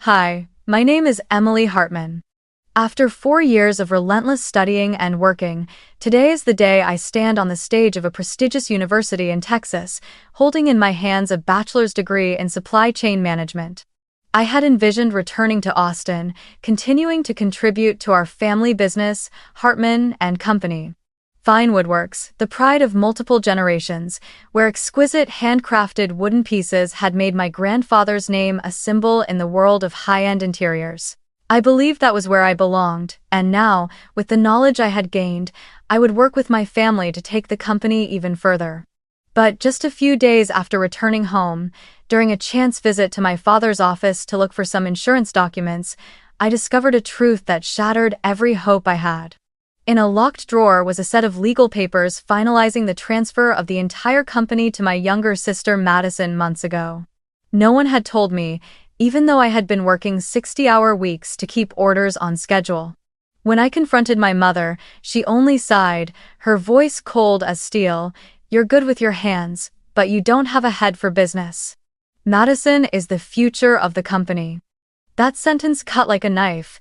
Hi, my name is Emily Hartman. After 4 years of relentless studying and working, today is the day I stand on the stage of a prestigious university in Texas, holding in my hands a bachelor's degree in supply chain management. I had envisioned returning to Austin, continuing to contribute to our family business, Hartman Co. Fine Woodworks, the pride of multiple generations, where exquisite handcrafted wooden pieces had made my grandfather's name a symbol in the world of high-end interiors. I believed that was where I belonged, and now, with the knowledge I had gained, I would work with my family to take the company even further. But just a few days after returning home, during a chance visit to my father's office to look for some insurance documents, I discovered a truth that shattered every hope I had. In a locked drawer was a set of legal papers finalizing the transfer of the entire company to my younger sister Madison months ago. No one had told me, even though I had been working 60-hour weeks to keep orders on schedule. When I confronted my mother, she only sighed, her voice cold as steel. "You're good with your hands, but you don't have a head for business. Madison is the future of the company." That sentence cut like a knife,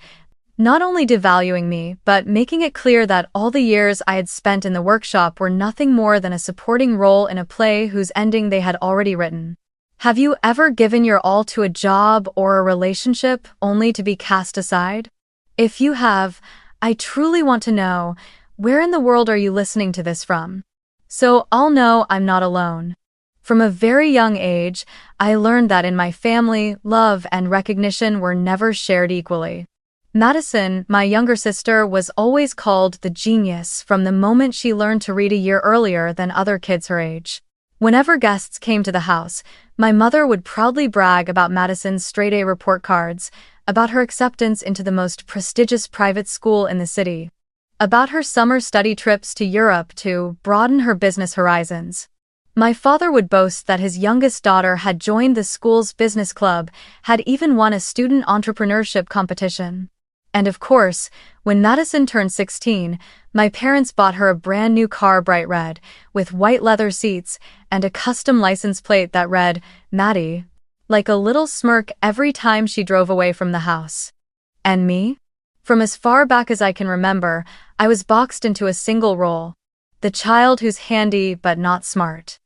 not only devaluing me, but making it clear that all the years I had spent in the workshop were nothing more than a supporting role in a play whose ending they had already written. Have you ever given your all to a job or a relationship only to be cast aside? If you have, I truly want to know, where in the world are you listening to this from? So I'll know I'm not alone. From a very young age, I learned that in my family, love and recognition were never shared equally. Madison, my younger sister, was always called the genius from the moment she learned to read a year earlier than other kids her age. Whenever guests came to the house, my mother would proudly brag about Madison's straight-A report cards, about her acceptance into the most prestigious private school in the city, about her summer study trips to Europe to broaden her business horizons. My father would boast that his youngest daughter had joined the school's business club, had even won a student entrepreneurship competition. And of course, when Madison turned 16, my parents bought her a brand new car, bright red, with white leather seats and a custom license plate that read, Maddie, like a little smirk every time she drove away from the house. And me? From as far back as I can remember, I was boxed into a single role: the child who's handy but not smart.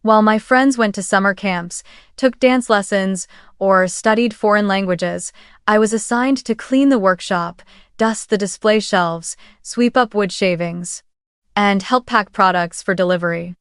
While my friends went to summer camps, took dance lessons, or studied foreign languages, I was assigned to clean the workshop, dust the display shelves, sweep up wood shavings, and help pack products for delivery.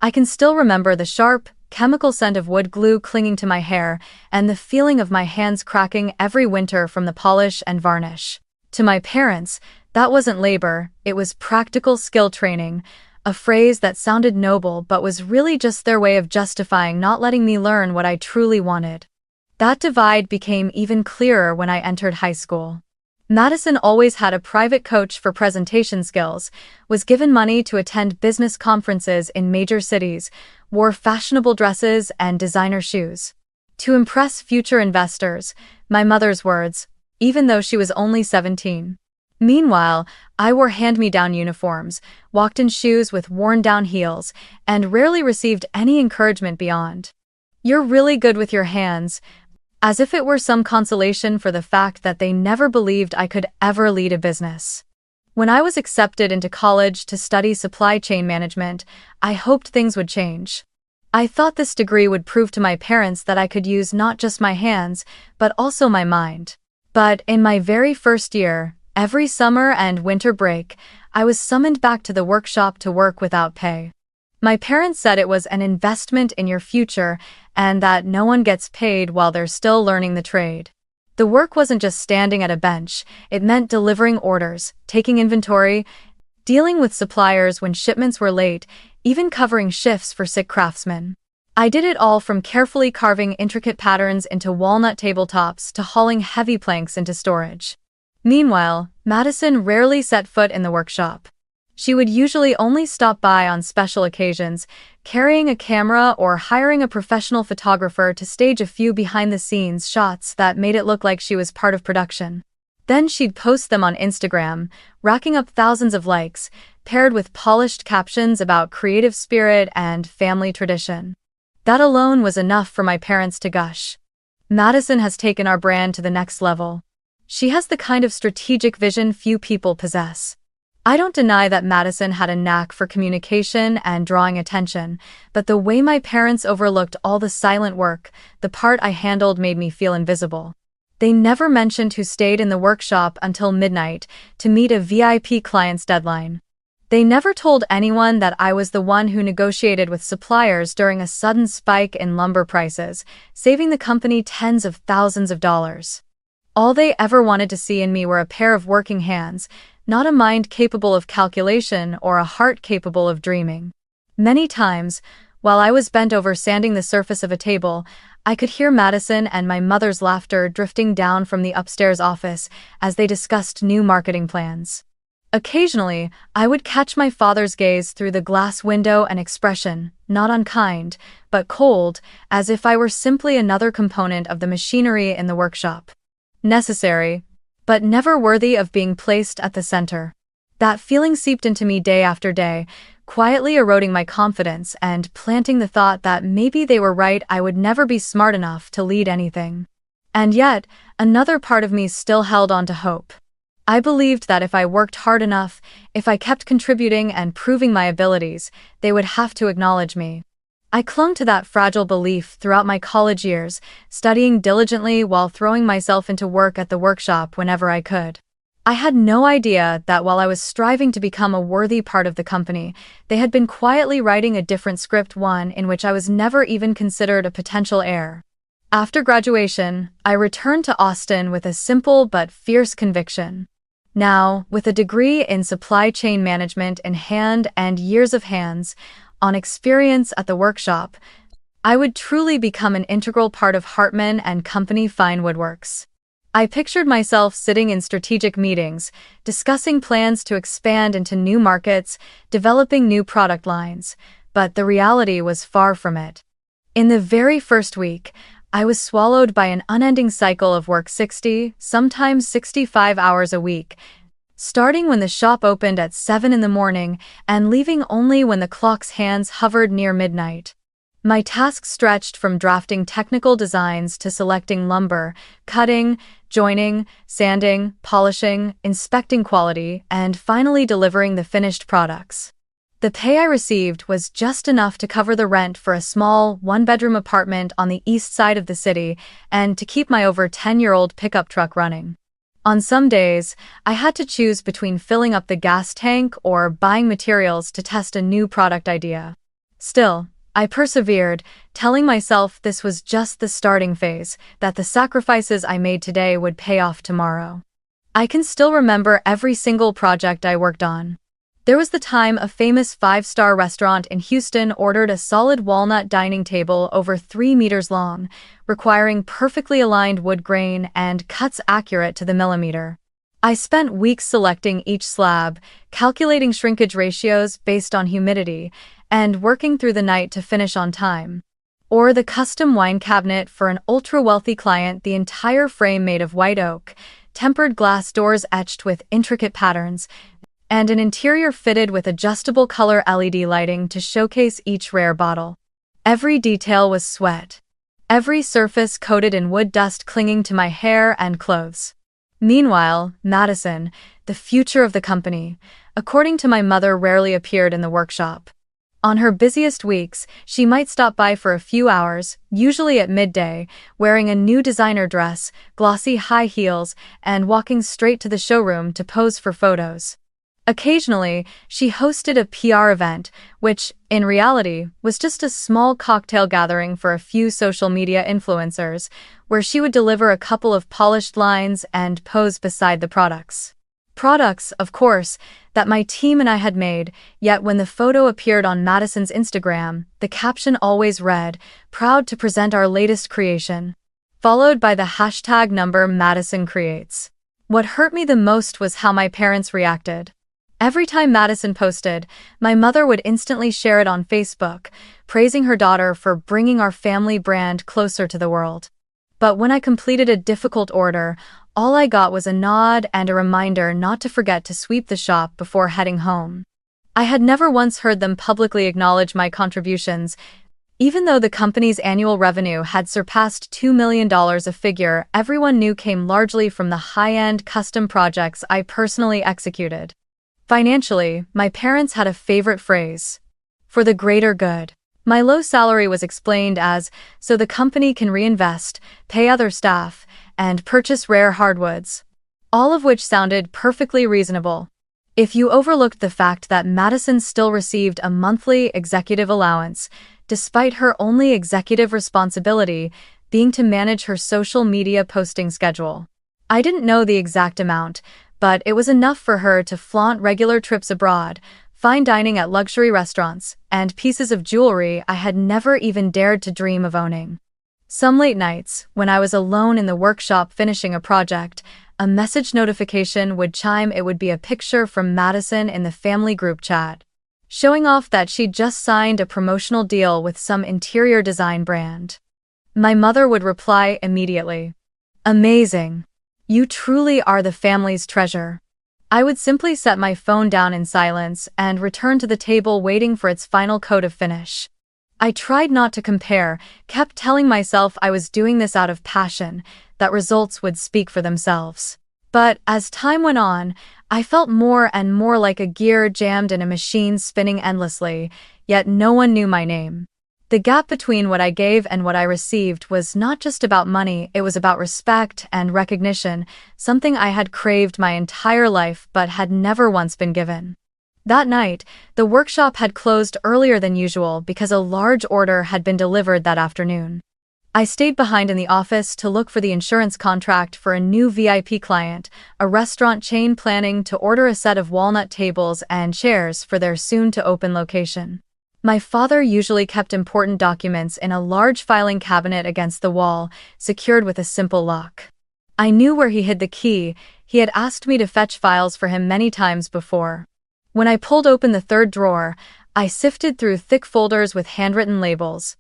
I can still remember the sharp, chemical scent of wood glue clinging to my hair and the feeling of my hands cracking every winter from the polish and varnish. To my parents, that wasn't labor, it was practical skill training, a phrase that sounded noble but was really just their way of justifying not letting me learn what I truly wanted. That divide became even clearer when I entered high school. Madison always had a private coach for presentation skills, was given money to attend business conferences in major cities, wore fashionable dresses and designer shoes. To impress future investors, my mother's words, even though she was only 17. Meanwhile, I wore hand-me-down uniforms, walked in shoes with worn-down heels, and rarely received any encouragement beyond, "You're really good with your hands," as if it were some consolation for the fact that they never believed I could ever lead a business. When I was accepted into college to study supply chain management, I hoped things would change. I thought this degree would prove to my parents that I could use not just my hands, but also my mind. But in my very first year, every summer and winter break, I was summoned back to the workshop to work without pay. My parents said it was an investment in your future and that no one gets paid while they're still learning the trade. The work wasn't just standing at a bench, it meant delivering orders, taking inventory, dealing with suppliers when shipments were late, even covering shifts for sick craftsmen. I did it all, from carefully carving intricate patterns into walnut tabletops to hauling heavy planks into storage. Meanwhile, Madison rarely set foot in the workshop. She would usually only stop by on special occasions, carrying a camera or hiring a professional photographer to stage a few behind-the-scenes shots that made it look like she was part of production. Then she'd post them on Instagram, racking up thousands of likes, paired with polished captions about creative spirit and family tradition. That alone was enough for my parents to gush. Madison has taken our brand to the next level. She has the kind of strategic vision few people possess. I don't deny that Madison had a knack for communication and drawing attention, but the way my parents overlooked all the silent work, the part I handled made me feel invisible. They never mentioned who stayed in the workshop until midnight to meet a VIP client's deadline. They never told anyone that I was the one who negotiated with suppliers during a sudden spike in lumber prices, saving the company tens of thousands of dollars. All they ever wanted to see in me were a pair of working hands, not a mind capable of calculation or a heart capable of dreaming. Many times, while I was bent over sanding the surface of a table, I could hear Madison and my mother's laughter drifting down from the upstairs office as they discussed new marketing plans. Occasionally, I would catch my father's gaze through the glass window, an expression, not unkind, but cold, as if I were simply another component of the machinery in the workshop. Necessary, but never worthy of being placed at the center. That feeling seeped into me day after day, quietly eroding my confidence and planting the thought that maybe they were right, I would never be smart enough to lead anything. And yet, another part of me still held on to hope. I believed that if I worked hard enough, if I kept contributing and proving my abilities, they would have to acknowledge me. I clung to that fragile belief throughout my college years, studying diligently while throwing myself into work at the workshop whenever I could. I had no idea that while I was striving to become a worthy part of the company, they had been quietly writing a different script, one in which I was never even considered a potential heir. After graduation, I returned to Austin with a simple but fierce conviction. Now, with a degree in supply chain management in hand and years of hands-on experience at the workshop, I would truly become an integral part of Hartman Co. Fine Woodworks. I pictured myself sitting in strategic meetings, discussing plans to expand into new markets, developing new product lines, but the reality was far from it. In the very first week, I was swallowed by an unending cycle of work 60, sometimes 65 hours a week, starting when the shop opened at 7 in the morning and leaving only when the clock's hands hovered near midnight. My tasks stretched from drafting technical designs to selecting lumber, cutting, joining, sanding, polishing, inspecting quality, and finally delivering the finished products. The pay I received was just enough to cover the rent for a small, one-bedroom apartment on the east side of the city and to keep my over 10-year-old pickup truck running. On some days, I had to choose between filling up the gas tank or buying materials to test a new product idea. Still, I persevered, telling myself this was just the starting phase, that the sacrifices I made today would pay off tomorrow. I can still remember every single project I worked on. There was the time a famous 5-star restaurant in Houston ordered a solid walnut dining table over 3 meters long, requiring perfectly aligned wood grain and cuts accurate to the millimeter. I spent weeks selecting each slab, calculating shrinkage ratios based on humidity, and working through the night to finish on time. Or the custom wine cabinet for an ultra-wealthy client, the entire frame made of white oak, tempered glass doors etched with intricate patterns, and an interior fitted with adjustable color LED lighting to showcase each rare bottle. Every detail was sweat. Every surface coated in wood dust clinging to my hair and clothes. Meanwhile, Madison, the future of the company, according to my mother, rarely appeared in the workshop. On her busiest weeks, she might stop by for a few hours, usually at midday, wearing a new designer dress, glossy high heels, and walking straight to the showroom to pose for photos. Occasionally, she hosted a PR event, which, in reality, was just a small cocktail gathering for a few social media influencers, where she would deliver a couple of polished lines and pose beside the products. Products, of course, that my team and I had made, yet when the photo appeared on Madison's Instagram, the caption always read, "Proud to present our latest creation," followed by the hashtag number Madison Creates. What hurt me the most was how my parents reacted. Every time Madison posted, my mother would instantly share it on Facebook, praising her daughter for bringing our family brand closer to the world. But when I completed a difficult order, all I got was a nod and a reminder not to forget to sweep the shop before heading home. I had never once heard them publicly acknowledge my contributions, Even though the company's annual revenue had surpassed $2 million, a figure everyone knew came largely from the high-end custom projects I personally executed. Financially, my parents had a favorite phrase: for the greater good. My low salary was explained as, so the company can reinvest, pay other staff, and purchase rare hardwoods. All of which sounded perfectly reasonable. If you overlooked the fact that Madison still received a monthly executive allowance, despite her only executive responsibility being to manage her social media posting schedule. I didn't know the exact amount, but it was enough for her to flaunt regular trips abroad, fine dining at luxury restaurants, and pieces of jewelry I had never even dared to dream of owning. Some late nights, when I was alone in the workshop finishing a project, a message notification would chime. It would be a picture from Madison in the family group chat, showing off that she'd just signed a promotional deal with some interior design brand. My mother would reply immediately, "Amazing. You truly are the family's treasure." I would simply set my phone down in silence and return to the table waiting for its final coat of finish. I tried not to compare, kept telling myself I was doing this out of passion, that results would speak for themselves. But as time went on, I felt more and more like a gear jammed in a machine spinning endlessly, yet no one knew my name. The gap between what I gave and what I received was not just about money, it was about respect and recognition, something I had craved my entire life but had never once been given. That night, the workshop had closed earlier than usual because a large order had been delivered that afternoon. I stayed behind in the office to look for the insurance contract for a new VIP client, a restaurant chain planning to order a set of walnut tables and chairs for their soon-to-open location. My father usually kept important documents in a large filing cabinet against the wall, secured with a simple lock. I knew where he hid the key. He had asked me to fetch files for him many times before. When I pulled open the third drawer, I sifted through thick folders with handwritten labels.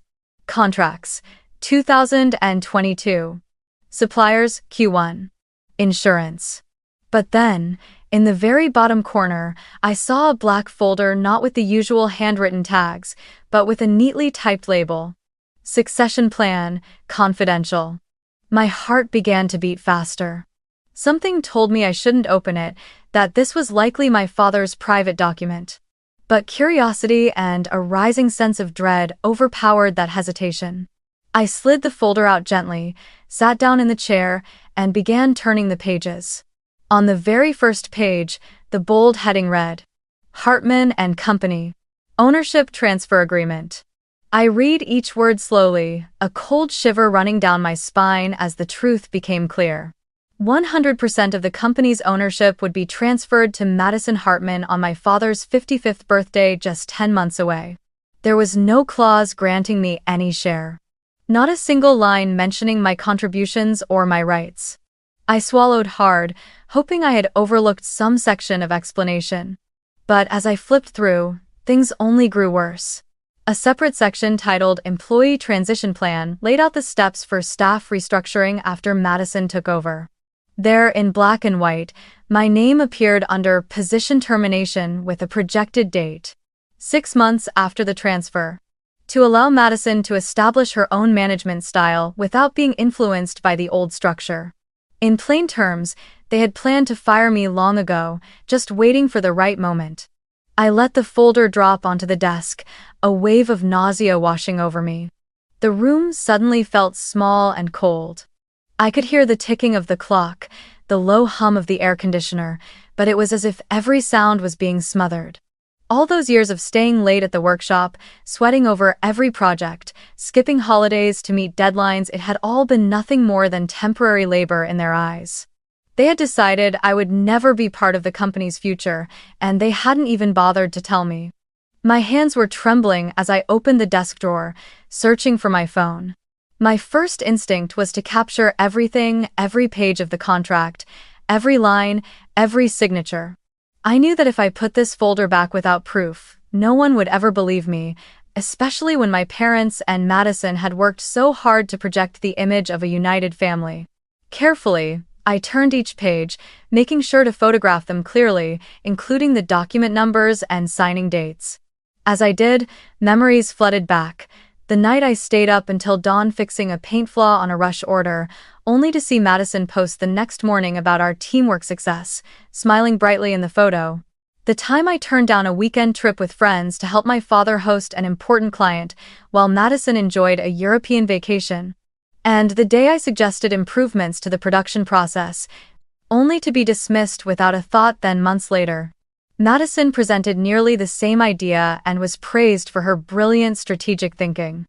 Contracts, 2022. Suppliers, Q1. Insurance. But then, in the very bottom corner, I saw a black folder not with the usual handwritten tags, but with a neatly typed label. Succession Plan, Confidential. My heart began to beat faster. Something told me I shouldn't open it, that this was likely my father's private document. But curiosity and a rising sense of dread overpowered that hesitation. I slid the folder out gently, sat down in the chair, and began turning the pages. On the very first page, the bold heading read, Hartman Co. Ownership Transfer Agreement. I read each word slowly, a cold shiver running down my spine as the truth became clear. 100% of the company's ownership would be transferred to Madison Hartman on my father's 55th birthday just 10 months away. There was no clause granting me any share. Not a single line mentioning my contributions or my rights. I swallowed hard, hoping I had overlooked some section of explanation. But as I flipped through, things only grew worse. A separate section titled Employee Transition Plan laid out the steps for staff restructuring after Madison took over. There, in black and white, my name appeared under Position Termination with a projected date. 6 months after the transfer. To allow Madison to establish her own management style without being influenced by the old structure. In plain terms, they had planned to fire me long ago, just waiting for the right moment. I let the folder drop onto the desk, a wave of nausea washing over me. The room suddenly felt small and cold. I could hear the ticking of the clock, the low hum of the air conditioner, but it was as if every sound was being smothered. All those years of staying late at the workshop, sweating over every project, skipping holidays to meet deadlines, it had all been nothing more than temporary labor in their eyes. They had decided I would never be part of the company's future, and they hadn't even bothered to tell me. My hands were trembling as I opened the desk drawer, searching for my phone. My first instinct was to capture everything, every page of the contract, every line, every signature. I knew that if I put this folder back without proof, no one would ever believe me, especially when my parents and Madison had worked so hard to project the image of a united family. Carefully, I turned each page, making sure to photograph them clearly, including the document numbers and signing dates. As I did, memories flooded back, The night I stayed up until dawn fixing a paint flaw on a rush order, only to see Madison post the next morning about our teamwork success, smiling brightly in the photo. The time I turned down a weekend trip with friends to help my father host an important client, while Madison enjoyed a European vacation. And the day I suggested improvements to the production process, only to be dismissed without a thought. Then months later, Madison presented nearly the same idea and was praised for her brilliant strategic thinking.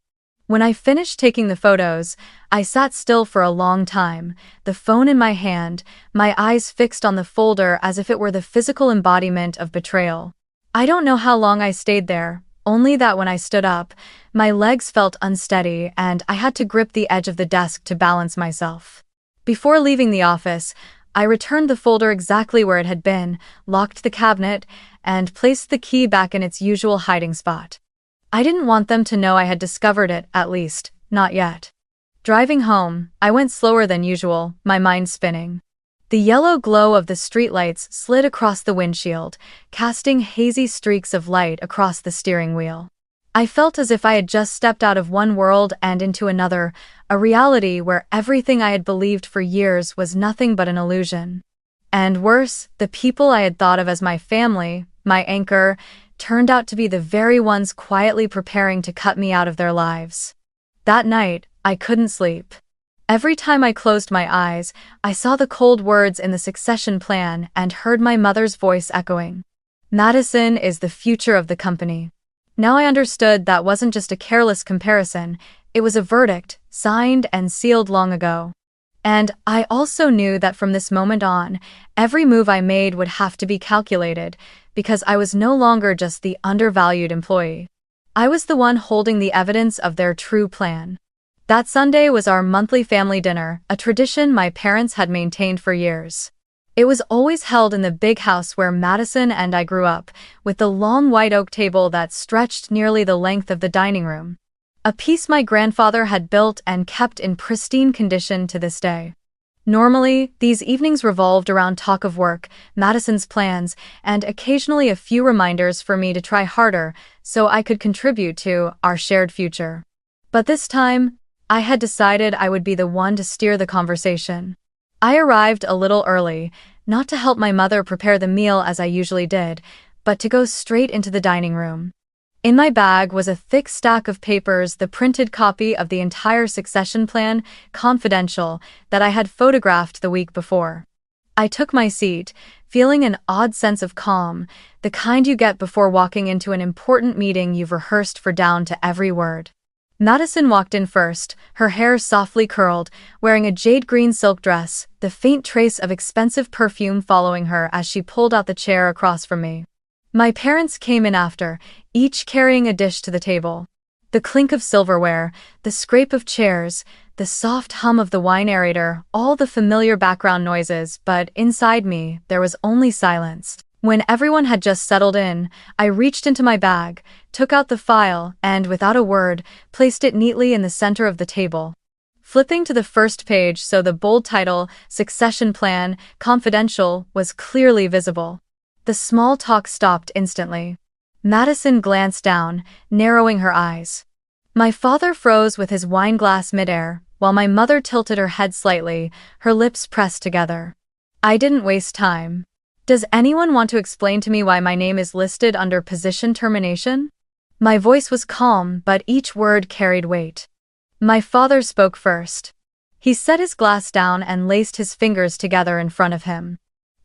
When I finished taking the photos, I sat still for a long time, the phone in my hand, my eyes fixed on the folder as if it were the physical embodiment of betrayal. I don't know how long I stayed there, only that when I stood up, my legs felt unsteady and I had to grip the edge of the desk to balance myself. Before leaving the office, I returned the folder exactly where it had been, locked the cabinet, and placed the key back in its usual hiding spot. I didn't want them to know I had discovered it, at least, not yet. Driving home, I went slower than usual, my mind spinning. The yellow glow of the streetlights slid across the windshield, casting hazy streaks of light across the steering wheel. I felt as if I had just stepped out of one world and into another, a reality where everything I had believed for years was nothing but an illusion. And worse, the people I had thought of as my family, my anchor, turned out to be the very ones quietly preparing to cut me out of their lives. That night, I couldn't sleep. Every time I closed my eyes, I saw the cold words in the succession plan and heard my mother's voice echoing. Madison is the future of the company. Now I understood that wasn't just a careless comparison, it was a verdict, signed and sealed long ago. And I also knew that from this moment on, every move I made would have to be calculated, because I was no longer just the undervalued employee. I was the one holding the evidence of their true plan. That Sunday was our monthly family dinner, a tradition my parents had maintained for years. It was always held in the big house where Madison and I grew up, with the long white oak table that stretched nearly the length of the dining room. A piece my grandfather had built and kept in pristine condition to this day. Normally, these evenings revolved around talk of work, Madison's plans, and occasionally a few reminders for me to try harder so I could contribute to our shared future. But this time, I had decided I would be the one to steer the conversation. I arrived a little early, not to help my mother prepare the meal as I usually did, but to go straight into the dining room. In my bag was a thick stack of papers, the printed copy of the entire succession plan, confidential, that I had photographed the week before. I took my seat, feeling an odd sense of calm, the kind you get before walking into an important meeting you've rehearsed for down to every word. Madison walked in first, her hair softly curled, wearing a jade green silk dress, the faint trace of expensive perfume following her as she pulled out the chair across from me. My parents came in after, each carrying a dish to the table. The clink of silverware, the scrape of chairs, the soft hum of the wine aerator, all the familiar background noises, but inside me, there was only silence. When everyone had just settled in, I reached into my bag, took out the file, and without a word, placed it neatly in the center of the table. Flipping to the first page so the bold title, Succession Plan, Confidential, was clearly visible. The small talk stopped instantly. Madison glanced down, narrowing her eyes. My father froze with his wine glass midair, while my mother tilted her head slightly, her lips pressed together. I didn't waste time. Does anyone want to explain to me why my name is listed under position termination? My voice was calm, but each word carried weight. My father spoke first. He set his glass down and laced his fingers together in front of him.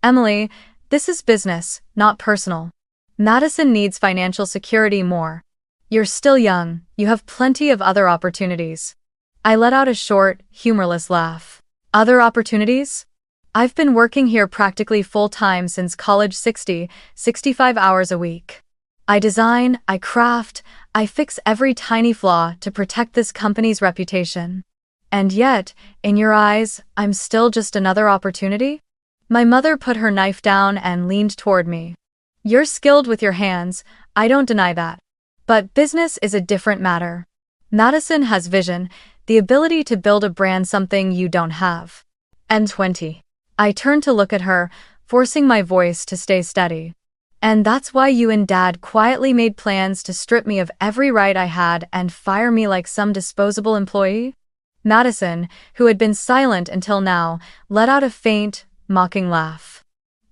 Emily, this is business, not personal. Madison needs financial security more. You're still young, you have plenty of other opportunities. I let out a short, humorless laugh. Other opportunities? I've been working here practically full-time since college, 65 hours a week. I design, I craft, I fix every tiny flaw to protect this company's reputation. And yet, in your eyes, I'm still just another opportunity? My mother put her knife down and leaned toward me. You're skilled with your hands, I don't deny that. But business is a different matter. Madison has vision, the ability to build a brand, something you don't have. And 20. I turned to look at her, forcing my voice to stay steady. And that's why you and Dad quietly made plans to strip me of every right I had and fire me like some disposable employee? Madison, who had been silent until now, let out a faint, mocking laugh.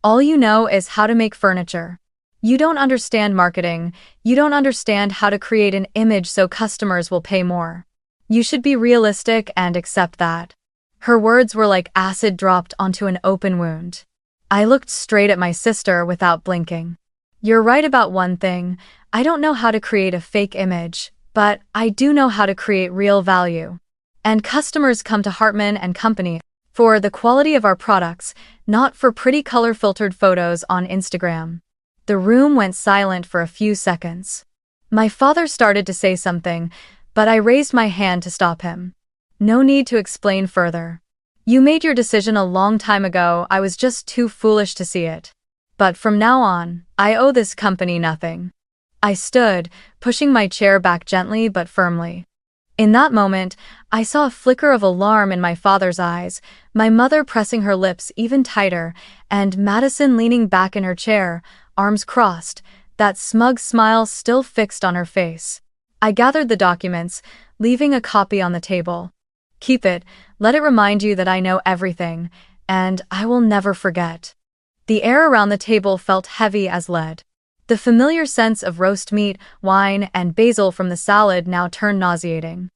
All you know is how to make furniture. You don't understand marketing. You don't understand how to create an image so customers will pay more. You should be realistic and accept that. Her words were like acid dropped onto an open wound. I looked straight at my sister without blinking. You're right about one thing. I don't know how to create a fake image, but I do know how to create real value. And customers come to Hartman Co for the quality of our products, not for pretty color-filtered photos on Instagram. The room went silent for a few seconds. My father started to say something, but I raised my hand to stop him. No need to explain further. You made your decision a long time ago. I was just too foolish to see it. But from now on, I owe this company nothing. I stood, pushing my chair back gently but firmly. In that moment, I saw a flicker of alarm in my father's eyes, my mother pressing her lips even tighter, and Madison leaning back in her chair, arms crossed, that smug smile still fixed on her face. I gathered the documents, leaving a copy on the table. Keep it, let it remind you that I know everything, and I will never forget. The air around the table felt heavy as lead. The familiar sense of roast meat, wine, and basil from the salad now turned nauseating.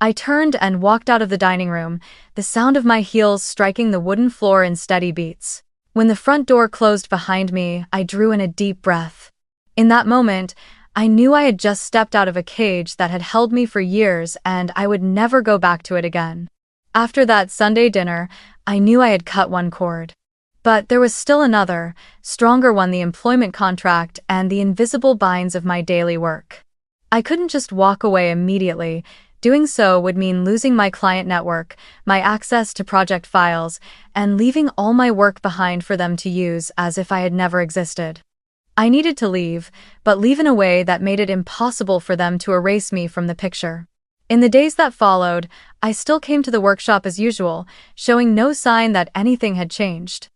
I turned and walked out of the dining room, the sound of my heels striking the wooden floor in steady beats. When the front door closed behind me, I drew in a deep breath. In that moment, I knew I had just stepped out of a cage that had held me for years and I would never go back to it again. After that Sunday dinner, I knew I had cut one cord. But there was still another, stronger one: the employment contract and the invisible binds of my daily work. I couldn't just walk away immediately. Doing so would mean losing my client network, my access to project files, and leaving all my work behind for them to use as if I had never existed. I needed to leave, but leave in a way that made it impossible for them to erase me from the picture. In the days that followed, I still came to the workshop as usual, showing no sign that anything had changed.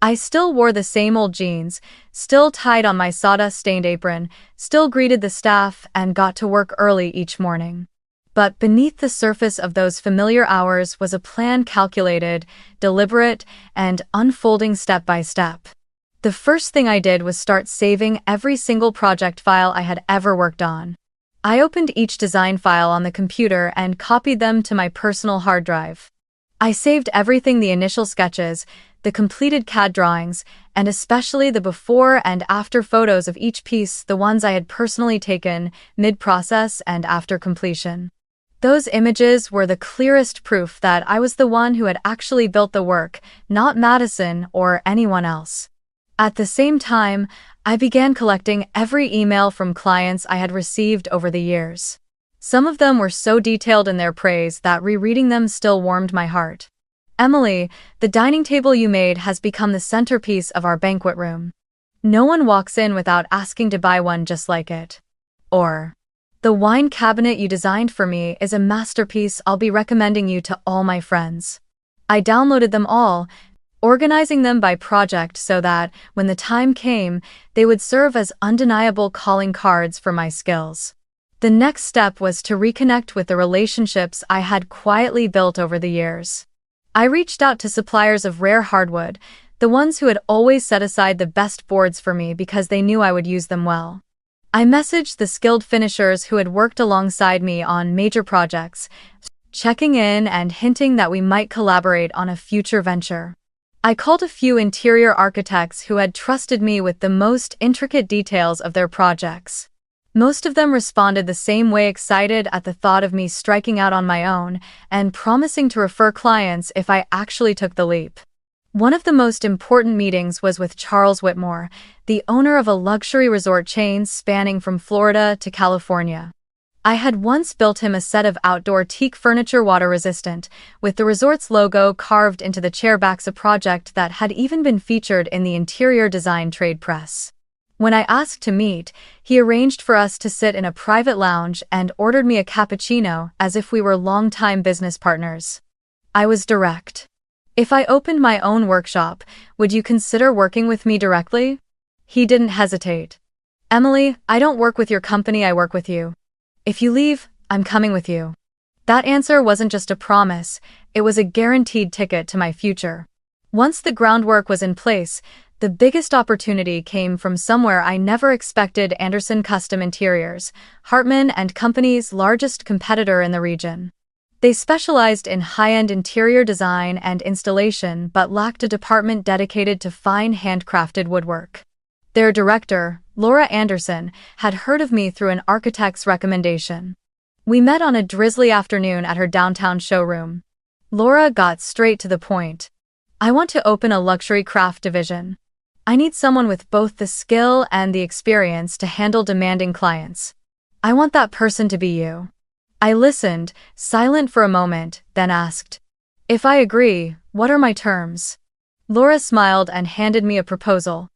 I still wore the same old jeans, still tied on my sawdust-stained apron, still greeted the staff, and got to work early each morning. But beneath the surface of those familiar hours was a plan calculated, deliberate, and unfolding step by step. The first thing I did was start saving every single project file I had ever worked on. I opened each design file on the computer and copied them to my personal hard drive. I saved everything: the initial sketches, the completed CAD drawings, and especially the before and after photos of each piece, the ones I had personally taken, mid-process and after completion. Those images were the clearest proof that I was the one who had actually built the work, not Madison or anyone else. At the same time, I began collecting every email from clients I had received over the years. Some of them were so detailed in their praise that rereading them still warmed my heart. Emily, the dining table you made has become the centerpiece of our banquet room. No one walks in without asking to buy one just like it. Or, the wine cabinet you designed for me is a masterpiece. I'll be recommending you to all my friends. I downloaded them all, organizing them by project so that, when the time came, they would serve as undeniable calling cards for my skills. The next step was to reconnect with the relationships I had quietly built over the years. I reached out to suppliers of rare hardwood, the ones who had always set aside the best boards for me because they knew I would use them well. I messaged the skilled finishers who had worked alongside me on major projects, checking in and hinting that we might collaborate on a future venture. I called a few interior architects who had trusted me with the most intricate details of their projects. Most of them responded the same way, excited at the thought of me striking out on my own and promising to refer clients if I actually took the leap. One of the most important meetings was with Charles Whitmore, the owner of a luxury resort chain spanning from Florida to California. I had once built him a set of outdoor teak furniture, water-resistant, with the resort's logo carved into the chair backs, a project that had even been featured in the interior design trade press. When I asked to meet, he arranged for us to sit in a private lounge and ordered me a cappuccino as if we were longtime business partners. I was direct. If I opened my own workshop, would you consider working with me directly? He didn't hesitate. "Emily, I don't work with your company, I work with you. If you leave, I'm coming with you." That answer wasn't just a promise, it was a guaranteed ticket to my future. Once the groundwork was in place, the biggest opportunity came from somewhere I never expected: Anderson Custom Interiors, Hartman Co's largest competitor in the region. They specialized in high-end interior design and installation but lacked a department dedicated to fine handcrafted woodwork. Their director, Laura Anderson, had heard of me through an architect's recommendation. We met on a drizzly afternoon at her downtown showroom. Laura got straight to the point. "I want to open a luxury craft division. I need someone with both the skill and the experience to handle demanding clients. I want that person to be you." I listened, silent for a moment, then asked, "If I agree, what are my terms?" Laura smiled and handed me a proposal.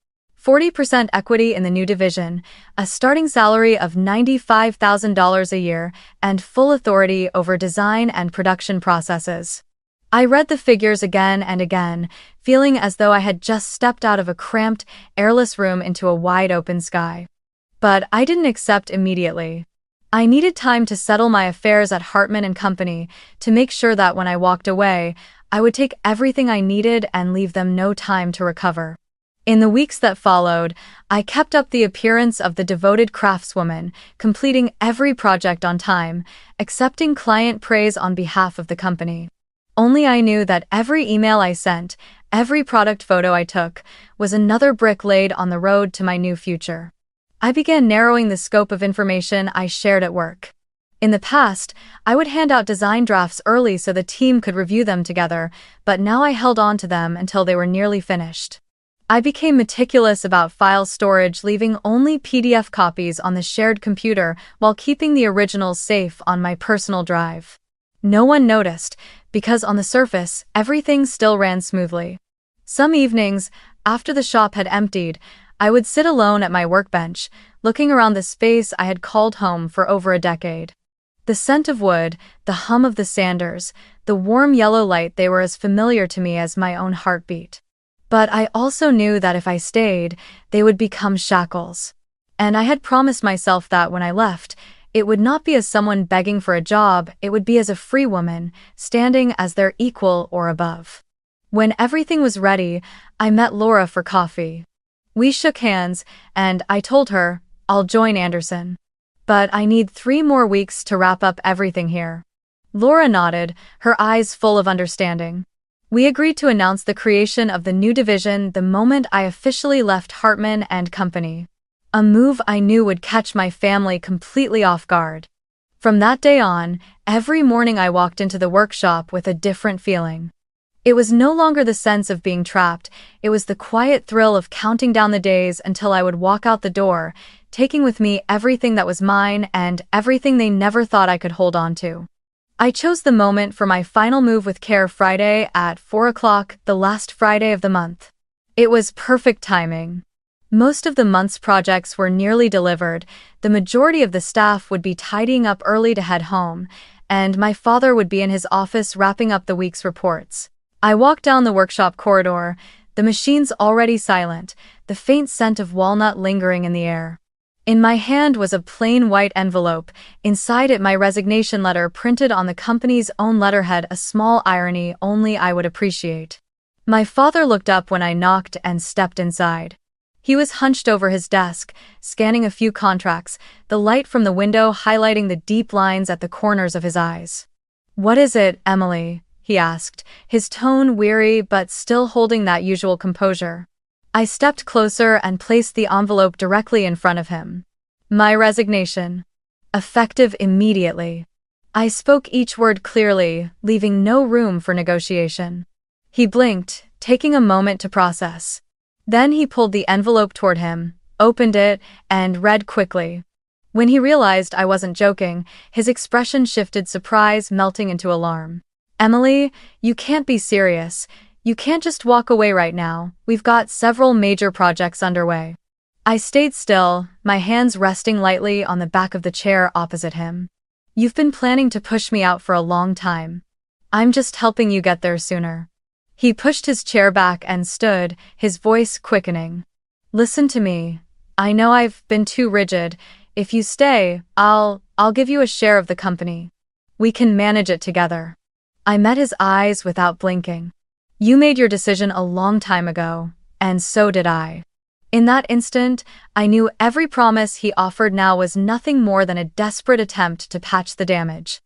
40% equity in the new division, a starting salary of $95,000 a year, and full authority over design and production processes. I read the figures again and again, feeling as though I had just stepped out of a cramped, airless room into a wide-open sky. But I didn't accept immediately. I needed time to settle my affairs at Hartman Co, to make sure that when I walked away, I would take everything I needed and leave them no time to recover. In the weeks that followed, I kept up the appearance of the devoted craftswoman, completing every project on time, accepting client praise on behalf of the company. Only I knew that every email I sent, every product photo I took, was another brick laid on the road to my new future. I began narrowing the scope of information I shared at work. In the past, I would hand out design drafts early so the team could review them together, but now I held on to them until they were nearly finished. I became meticulous about file storage, leaving only PDF copies on the shared computer while keeping the originals safe on my personal drive. No one noticed, because on the surface, everything still ran smoothly. Some evenings, after the shop had emptied, I would sit alone at my workbench, looking around the space I had called home for over a decade. The scent of wood, the hum of the sanders, the warm yellow light, they were as familiar to me as my own heartbeat. But I also knew that if I stayed, they would become shackles. And I had promised myself that when I left, it would not be as someone begging for a job, it would be as a free woman, standing as their equal or above. When everything was ready, I met Laura for coffee. We shook hands, and I told her, "I'll join Anderson. But I need 3 more weeks to wrap up everything here." Laura nodded, her eyes full of understanding. We agreed to announce the creation of the new division the moment I officially left Hartman Co, a move I knew would catch my family completely off guard. From that day on, every morning I walked into the workshop with a different feeling. It was no longer the sense of being trapped, it was the quiet thrill of counting down the days until I would walk out the door, taking with me everything that was mine and everything they never thought I could hold on to. I chose the moment for my final move with care: Friday at 4 o'clock, the last Friday of the month. It was perfect timing. Most of the month's projects were nearly delivered, the majority of the staff would be tidying up early to head home, and my father would be in his office wrapping up the week's reports. I walked down the workshop corridor, the machines already silent, the faint scent of walnut lingering in the air. In my hand was a plain white envelope, inside it my resignation letter printed on the company's own letterhead, a small irony only I would appreciate. My father looked up when I knocked and stepped inside. He was hunched over his desk, scanning a few contracts, the light from the window highlighting the deep lines at the corners of his eyes. "What is it, Emily?" he asked, his tone weary but still holding that usual composure. I stepped closer and placed the envelope directly in front of him. "My resignation. Effective immediately." I spoke each word clearly, leaving no room for negotiation. He blinked, taking a moment to process. Then he pulled the envelope toward him, opened it, and read quickly. When he realized I wasn't joking, his expression shifted, surprise melting into alarm. "Emily, you can't be serious. You can't just walk away right now. We've got several major projects underway." I stayed still, my hands resting lightly on the back of the chair opposite him. "You've been planning to push me out for a long time. I'm just helping you get there sooner." He pushed his chair back and stood, his voice quickening. Listen to me. I know I've been too rigid. If you stay, I'll give you a share of the company. We can manage it together. I met his eyes without blinking. You made your decision a long time ago, and so did I. In that instant, I knew every promise he offered now was nothing more than a desperate attempt to patch the damage.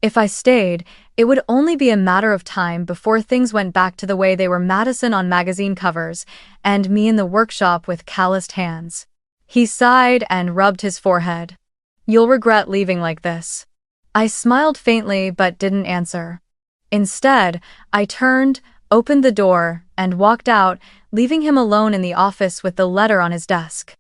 If I stayed, it would only be a matter of time before things went back to the way they were: Madison on magazine covers, and me in the workshop with calloused hands. He sighed and rubbed his forehead. You'll regret leaving like this. I smiled faintly but didn't answer. Instead, I turned, opened the door, and walked out, leaving him alone in the office with the letter on his desk.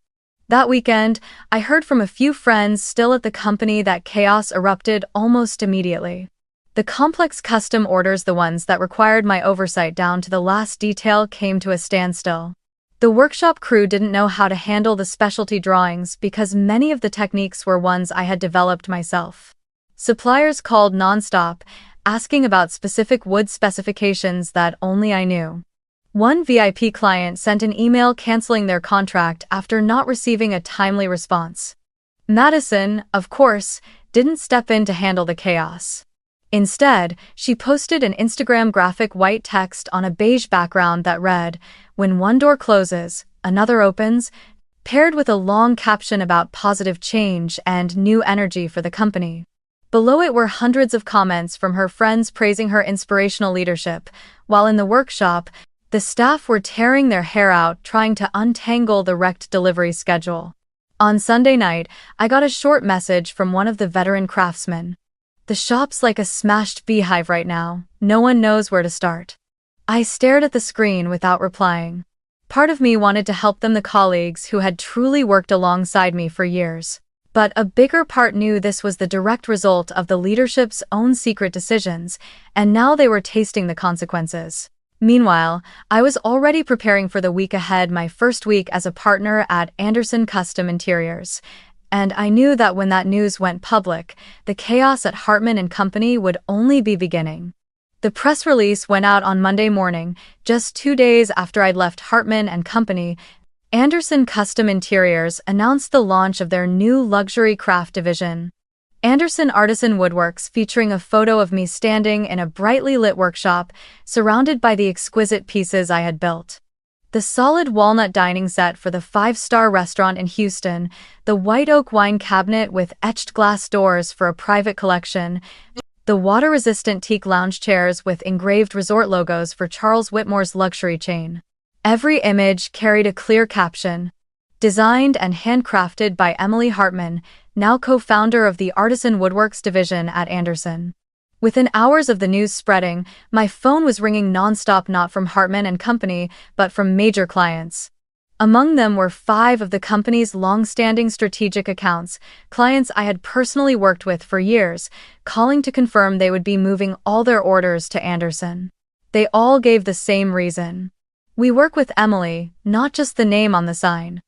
That weekend, I heard from a few friends still at the company that chaos erupted almost immediately. The complex custom orders, the ones that required my oversight down to the last detail, came to a standstill. The workshop crew didn't know how to handle the specialty drawings because many of the techniques were ones I had developed myself. Suppliers called nonstop, asking about specific wood specifications that only I knew. One VIP client sent an email canceling their contract after not receiving a timely response. Madison, of course, didn't step in to handle the chaos. Instead, she posted an Instagram graphic white text on a beige background that read, "When one door closes, another opens," paired with a long caption about positive change and new energy for the company. Below it were hundreds of comments from her friends praising her inspirational leadership, while in the workshop, the staff were tearing their hair out trying to untangle the wrecked delivery schedule. On Sunday night, I got a short message from one of the veteran craftsmen. "The shop's like a smashed beehive right now. No one knows where to start." I stared at the screen without replying. Part of me wanted to help them, the colleagues who had truly worked alongside me for years. But a bigger part knew this was the direct result of the leadership's own secret decisions, and now they were tasting the consequences. Meanwhile, I was already preparing for the week ahead, my first week as a partner at Anderson Custom Interiors. And I knew that when that news went public, the chaos at Hartman Company would only be beginning. The press release went out on Monday morning, just 2 days after I'd left Hartman Company. Anderson Custom Interiors announced the launch of their new luxury craft division, Anderson Artisan Woodworks, featuring a photo of me standing in a brightly lit workshop, surrounded by the exquisite pieces I had built. The solid walnut dining set for the 5-star restaurant in Houston, the white oak wine cabinet with etched glass doors for a private collection, the water-resistant teak lounge chairs with engraved resort logos for Charles Whitmore's luxury chain. Every image carried a clear caption, designed and handcrafted by Emily Hartman, now co-founder of the Artisan Woodworks division at Anderson. Within hours of the news spreading, my phone was ringing nonstop, not from Hartman Company, but from major clients. Among them were 5 of the company's long-standing strategic accounts, clients I had personally worked with for years, calling to confirm they would be moving all their orders to Anderson. They all gave the same reason. "We work with Emily," not just the name on the sign.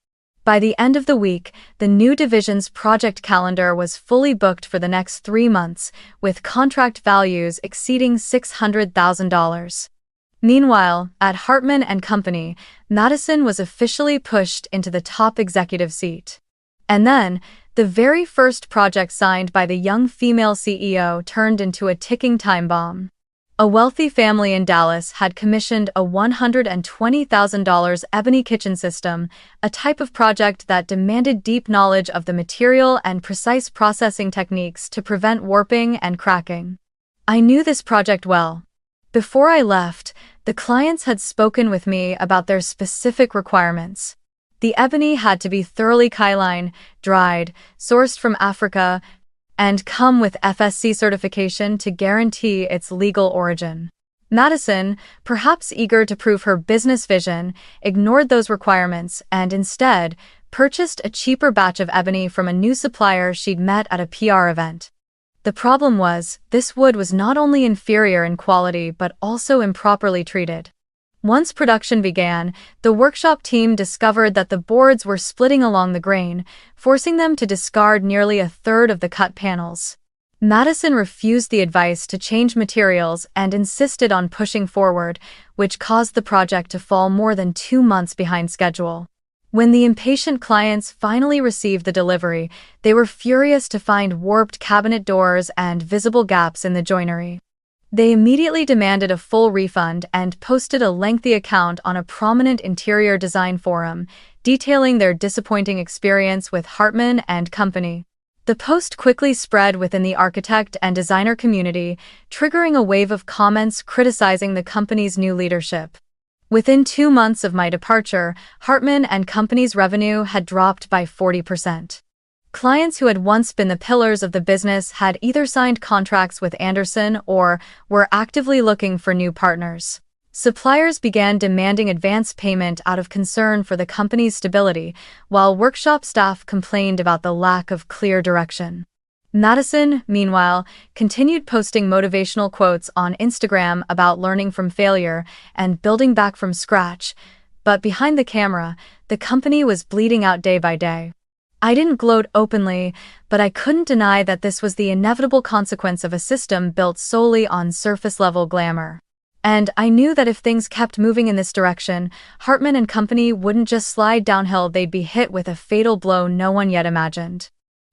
By the end of the week, the new division's project calendar was fully booked for the next 3 months, with contract values exceeding $600,000. Meanwhile, at Hartman Company, Madison was officially pushed into the top executive seat. And then, the very first project signed by the young female CEO turned into a ticking time bomb. A wealthy family in Dallas had commissioned a $120,000 ebony kitchen system, a type of project that demanded deep knowledge of the material and precise processing techniques to prevent warping and cracking. I knew this project well. Before I left, the clients had spoken with me about their specific requirements. The ebony had to be thoroughly kaolin, dried, sourced from Africa, and come with FSC certification to guarantee its legal origin. Madison, perhaps eager to prove her business vision, ignored those requirements and instead purchased a cheaper batch of ebony from a new supplier she'd met at a PR event. The problem was, this wood was not only inferior in quality but also improperly treated. Once production began, the workshop team discovered that the boards were splitting along the grain, forcing them to discard nearly a third of the cut panels. Madison refused the advice to change materials and insisted on pushing forward, which caused the project to fall more than 2 months behind schedule. When the impatient clients finally received the delivery, they were furious to find warped cabinet doors and visible gaps in the joinery. They immediately demanded a full refund and posted a lengthy account on a prominent interior design forum, detailing their disappointing experience with Hartman Co. The post quickly spread within the architect and designer community, triggering a wave of comments criticizing the company's new leadership. Within 2 months of my departure, Hartman Co.'s revenue had dropped by 40%. Clients who had once been the pillars of the business had either signed contracts with Anderson or were actively looking for new partners. Suppliers began demanding advance payment out of concern for the company's stability, while workshop staff complained about the lack of clear direction. Madison, meanwhile, continued posting motivational quotes on Instagram about learning from failure and building back from scratch, but behind the camera, the company was bleeding out day by day. I didn't gloat openly, but I couldn't deny that this was the inevitable consequence of a system built solely on surface-level glamour. And I knew that if things kept moving in this direction, Hartman Co. wouldn't just slide downhill, they'd be hit with a fatal blow no one yet imagined.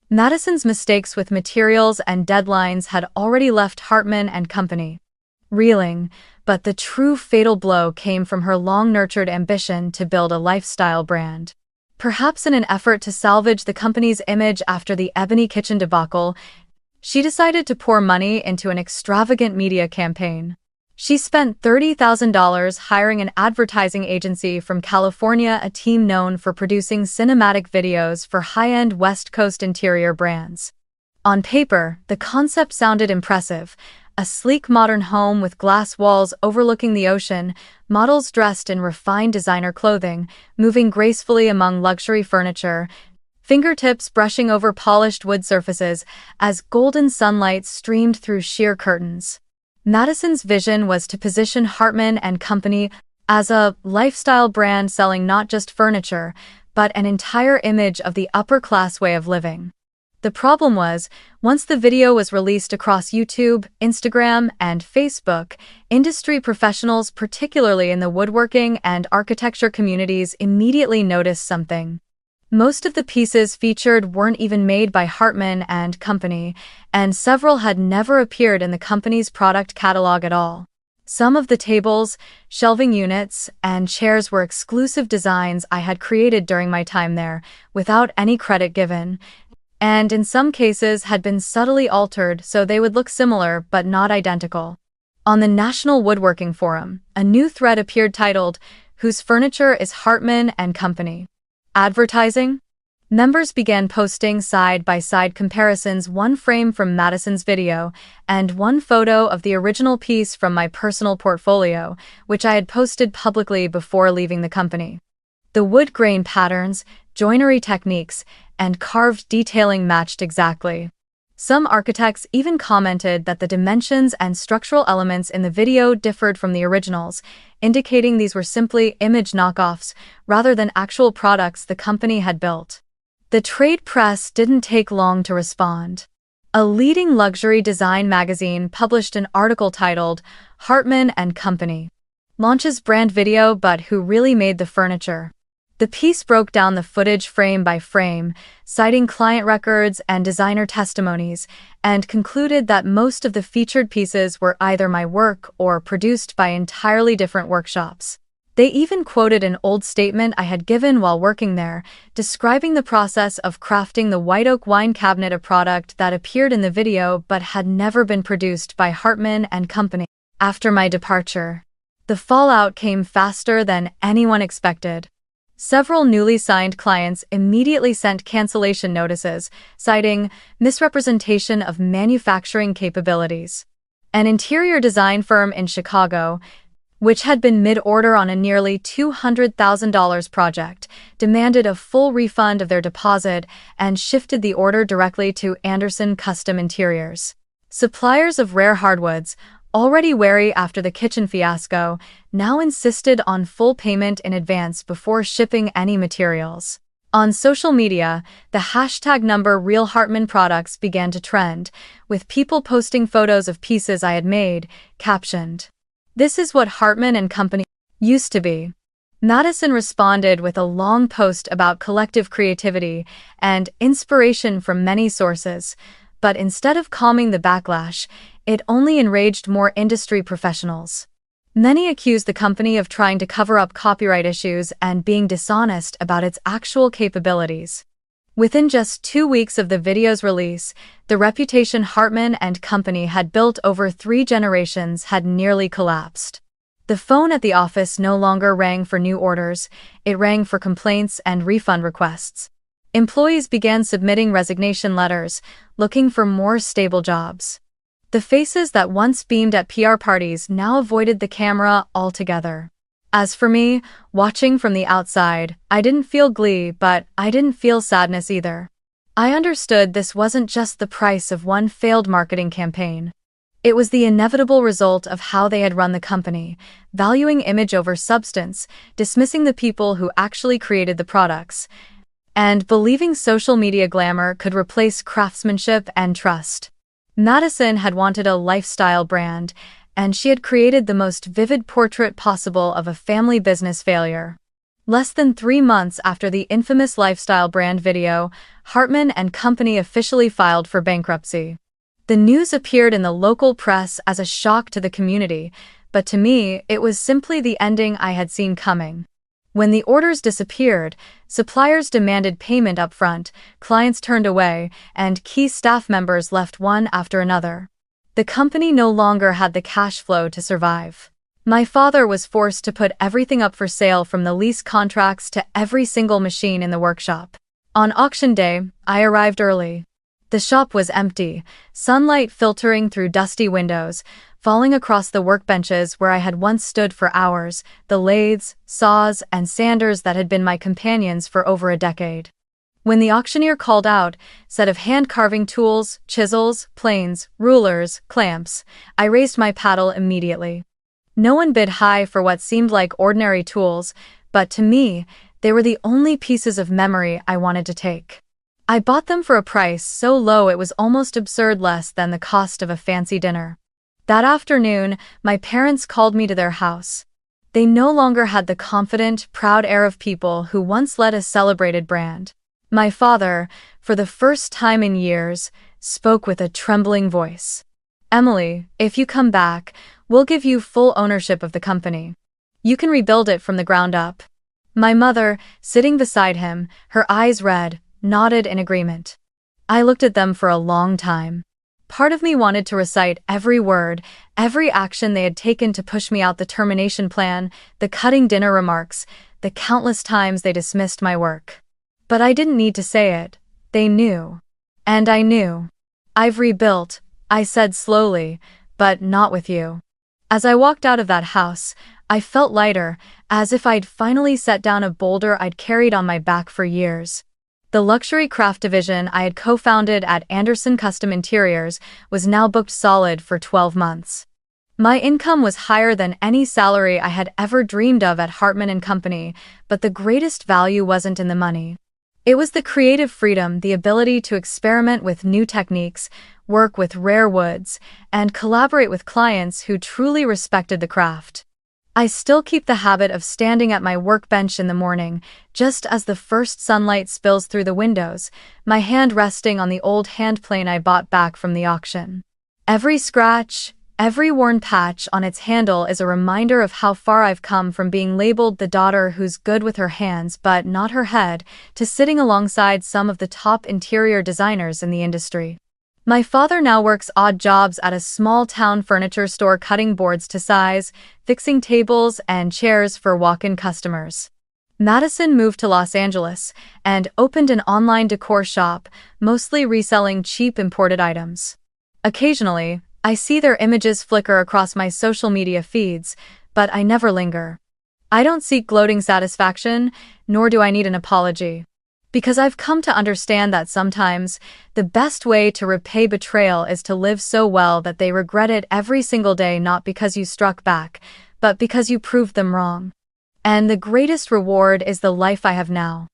Madison's mistakes with materials and deadlines had already left Hartman Co. reeling, but the true fatal blow came from her long-nurtured ambition to build a lifestyle brand. Perhaps in an effort to salvage the company's image after the Ebony Kitchen debacle, she decided to pour money into an extravagant media campaign. She spent $30,000 hiring an advertising agency from California, a team known for producing cinematic videos for high-end West Coast interior brands. On paper, the concept sounded impressive. A sleek modern home with glass walls overlooking the ocean, models dressed in refined designer clothing, moving gracefully among luxury furniture, fingertips brushing over polished wood surfaces as golden sunlight streamed through sheer curtains. Madison's vision was to position Hartman Co. as a lifestyle brand selling not just furniture, but an entire image of the upper-class way of living. The problem was, once the video was released across YouTube, Instagram, and Facebook, industry professionals, particularly in the woodworking and architecture communities, immediately noticed something. Most of the pieces featured weren't even made by Hartman Co., and several had never appeared in the company's product catalog at all. Some of the tables, shelving units, and chairs were exclusive designs I had created during my time there, without any credit given, and in some cases had been subtly altered so they would look similar but not identical. On the National Woodworking Forum, a new thread appeared titled, "Whose Furniture is Hartman Co.?" Advertising? Members began posting side-by-side comparisons, one frame from Madison's video and one photo of the original piece from my personal portfolio, which I had posted publicly before leaving the company. The wood grain patterns, joinery techniques, and carved detailing matched exactly. Some architects even commented that the dimensions and structural elements in the video differed from the originals, indicating these were simply image knockoffs rather than actual products the company had built. The trade press didn't take long to respond. A leading luxury design magazine published an article titled, "Hartman Co. Launches Brand Video But Who Really Made the Furniture?" The piece broke down the footage frame by frame, citing client records and designer testimonies, and concluded that most of the featured pieces were either my work or produced by entirely different workshops. They even quoted an old statement I had given while working there, describing the process of crafting the white oak wine cabinet, a product that appeared in the video but had never been produced by Hartman Co. After my departure, the fallout came faster than anyone expected. Several newly signed clients immediately sent cancellation notices, citing misrepresentation of manufacturing capabilities. An interior design firm in Chicago, which had been mid-order on a nearly $200,000 project, demanded a full refund of their deposit and shifted the order directly to Anderson Custom Interiors. Suppliers of rare hardwoods, already wary after the kitchen fiasco, now insisted on full payment in advance before shipping any materials. On social media, the hashtag #RealHartman products began to trend, with people posting photos of pieces I had made, captioned, "This is what Hartman Co. used to be." Madison responded with a long post about collective creativity and inspiration from many sources, but instead of calming the backlash, it only enraged more industry professionals. Many accused the company of trying to cover up copyright issues and being dishonest about its actual capabilities. Within just 2 weeks of the video's release, the reputation Hartman and Company had built over 3 generations had nearly collapsed. The phone at the office no longer rang for new orders, it rang for complaints and refund requests. Employees began submitting resignation letters, looking for more stable jobs. The faces that once beamed at PR parties now avoided the camera altogether. As for me, watching from the outside, I didn't feel glee, but I didn't feel sadness either. I understood this wasn't just the price of one failed marketing campaign. It was the inevitable result of how they had run the company, valuing image over substance, dismissing the people who actually created the products, and believing social media glamour could replace craftsmanship and trust. Madison had wanted a lifestyle brand, and she had created the most vivid portrait possible of a family business failure. Less than 3 months after the infamous lifestyle brand video, Hartman and Company officially filed for bankruptcy. The news appeared in the local press as a shock to the community, but to me, it was simply the ending I had seen coming. When the orders disappeared, suppliers demanded payment upfront, clients turned away, and key staff members left one after another. The company no longer had the cash flow to survive. My father was forced to put everything up for sale, from the lease contracts to every single machine in the workshop. On auction day, I arrived early. The shop was empty, sunlight filtering through dusty windows, falling across the workbenches where I had once stood for hours, the lathes, saws, and sanders that had been my companions for over a decade. When the auctioneer called out, set of hand-carving tools, chisels, planes, rulers, clamps, I raised my paddle immediately. No one bid high for what seemed like ordinary tools, but to me, they were the only pieces of memory I wanted to take. I bought them for a price so low it was almost absurd, less than the cost of a fancy dinner. That afternoon, my parents called me to their house. They no longer had the confident, proud air of people who once led a celebrated brand. My father, for the first time in years, spoke with a trembling voice. "Emily, if you come back, we'll give you full ownership of the company. You can rebuild it from the ground up." My mother, sitting beside him, her eyes red, nodded in agreement. I looked at them for a long time. Part of me wanted to recite every word, every action they had taken to push me out: the termination plan, the cutting dinner remarks, the countless times they dismissed my work. But I didn't need to say it. They knew. And I knew. "I've rebuilt," I said slowly, "but not with you." As I walked out of that house, I felt lighter, as if I'd finally set down a boulder I'd carried on my back for years. The luxury craft division I had co-founded at Anderson Custom Interiors was now booked solid for 12 months. My income was higher than any salary I had ever dreamed of at Hartman Company, but the greatest value wasn't in the money. It was the creative freedom, the ability to experiment with new techniques, work with rare woods, and collaborate with clients who truly respected the craft. I still keep the habit of standing at my workbench in the morning, just as the first sunlight spills through the windows, my hand resting on the old hand plane I bought back from the auction. Every scratch, every worn patch on its handle is a reminder of how far I've come, from being labeled the daughter who's good with her hands but not her head, to sitting alongside some of the top interior designers in the industry. My father now works odd jobs at a small-town furniture store, cutting boards to size, fixing tables and chairs for walk-in customers. Madison moved to Los Angeles and opened an online decor shop, mostly reselling cheap imported items. Occasionally, I see their images flicker across my social media feeds, but I never linger. I don't seek gloating satisfaction, nor do I need an apology. Because I've come to understand that sometimes, the best way to repay betrayal is to live so well that they regret it every single day, not because you struck back, but because you proved them wrong. And the greatest reward is the life I have now.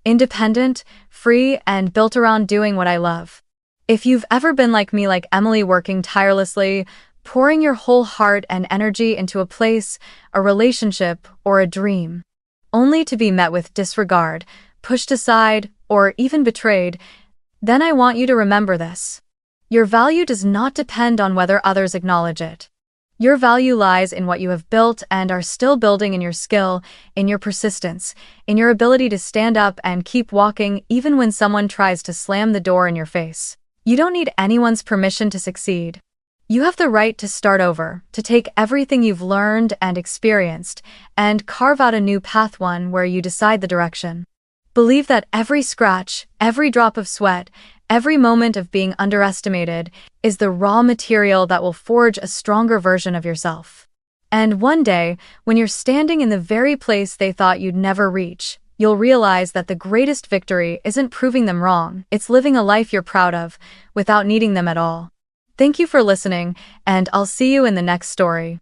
Independent, free, and built around doing what I love. If you've ever been like me, like Emily, working tirelessly, pouring your whole heart and energy into a place, a relationship, or a dream, only to be met with disregard, pushed aside, or even betrayed, then I want you to remember this. Your value does not depend on whether others acknowledge it. Your value lies in what you have built and are still building, in your skill, in your persistence, in your ability to stand up and keep walking even when someone tries to slam the door in your face. You don't need anyone's permission to succeed. You have the right to start over, to take everything you've learned and experienced, and carve out a new path, one where you decide the direction. Believe that every scratch, every drop of sweat, every moment of being underestimated is the raw material that will forge a stronger version of yourself. And one day, when you're standing in the very place they thought you'd never reach, you'll realize that the greatest victory isn't proving them wrong, it's living a life you're proud of, without needing them at all. Thank you for listening, and I'll see you in the next story.